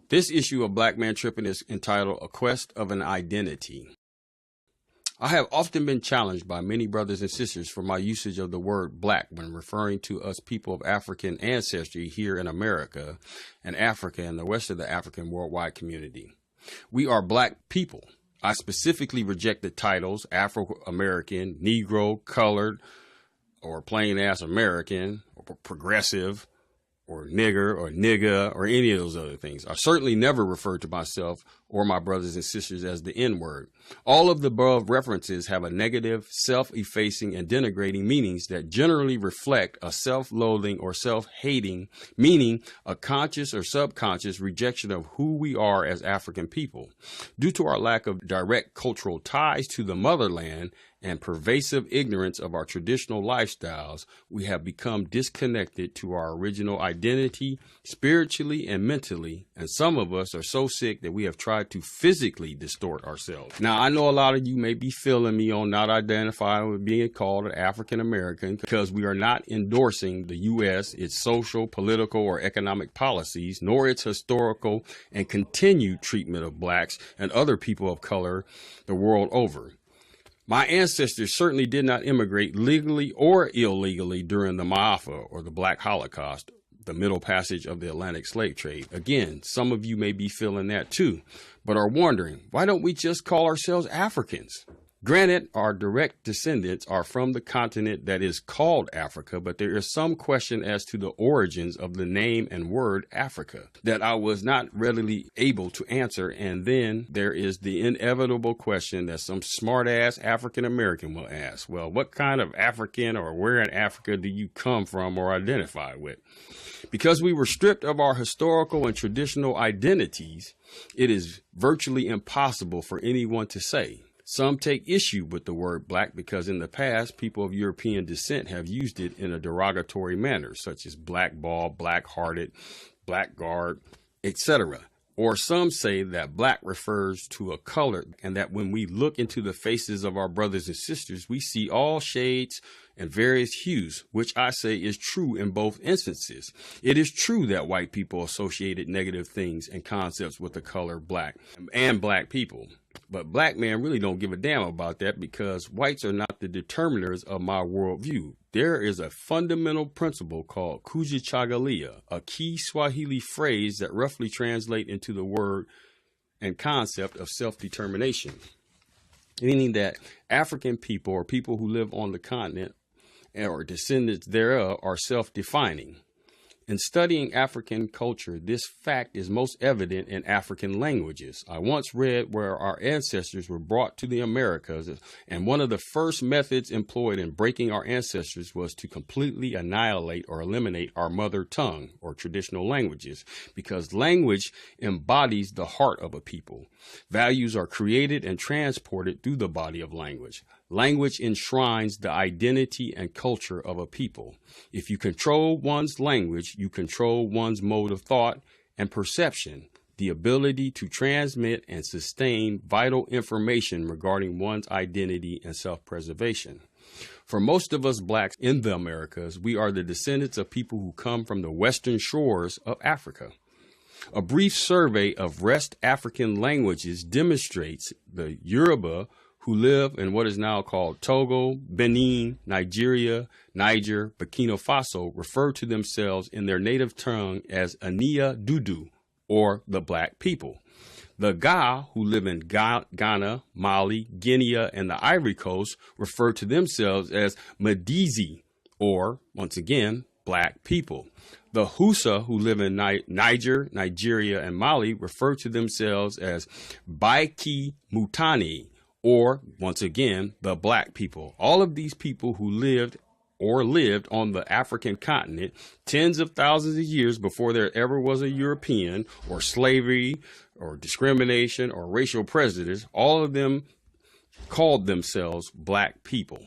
This issue of Black Man Tripping is entitled A Quest of an Identity. I have often been challenged by many brothers and sisters for my usage of the word black when referring to us people of African ancestry here in America and Africa and the rest of the African worldwide community. We are black people. I specifically reject the titles Afro-American, Negro, colored, or plain ass American, or progressive, or nigger, or nigga, or any of those other things. I certainly never refer to myself or my brothers and sisters as the N-word. All of the above references have a negative, self-effacing, and denigrating meanings that generally reflect a self-loathing or self-hating, meaning a conscious or subconscious rejection of who we are as African people. Due to our lack of direct cultural ties to the motherland and pervasive ignorance of our traditional lifestyles, we have become disconnected to our original identity, spiritually and mentally, and some of us are so sick that we have tried to physically distort ourselves. Now, I know a lot of you may be feeling me on not identifying with being called an African American because we are not endorsing the U.S., its social, political, or economic policies, nor its historical and continued treatment of blacks and other people of color the world over. My ancestors certainly did not immigrate legally or illegally during the Ma'afa, or the Black Holocaust, the Middle Passage of the Atlantic slave trade. Again, some of you may be feeling that too, but are wondering, why don't we just call ourselves Africans? Granted, our direct descendants are from the continent that is called Africa, but there is some question as to the origins of the name and word Africa that I was not readily able to answer. And then there is the inevitable question that some smart-ass African American will ask. Well, what kind of African or where in Africa do you come from or identify with? Because we were stripped of our historical and traditional identities, it is virtually impossible for anyone to say. Some take issue with the word black because in the past, people of European descent have used it in a derogatory manner, such as blackball, black-hearted, blackguard, etc. Or some say that black refers to a color and that when we look into the faces of our brothers and sisters, we see all shades and various hues, which I say is true in both instances. It is true that white people associated negative things and concepts with the color black and black people. But black men really don't give a damn about that because whites are not the determiners of my worldview. There is a fundamental principle called kujichagulia, a key Swahili phrase that roughly translates into the word and concept of self-determination, meaning that African people or people who live on the continent or descendants thereof are self-defining. In studying African culture, this fact is most evident in African languages. I once read where our ancestors were brought to the Americas, and one of the first methods employed in breaking our ancestors was to completely annihilate or eliminate our mother tongue or traditional languages, because language embodies the heart of a people. Values are created and transported through the body of language. Language enshrines the identity and culture of a people. If you control one's language, you control one's mode of thought and perception, the ability to transmit and sustain vital information regarding one's identity and self-preservation. For most of us blacks in the Americas, we are the descendants of people who come from the western shores of Africa. A brief survey of West African languages demonstrates the Yoruba, who live in what is now called Togo, Benin, Nigeria, Niger, Burkina Faso, refer to themselves in their native tongue as Ania Dudu, or the black people. The Ga, who live in Ghana, Mali, Guinea, and the Ivory Coast, refer to themselves as Medizi, or, once again, black people. The Hausa, who live in Niger, Nigeria, and Mali, refer to themselves as Baiki Mutani, or, once again, the black people. All of these people who lived on the African continent tens of thousands of years before there ever was a European or slavery or discrimination or racial prejudice, all of them called themselves black people.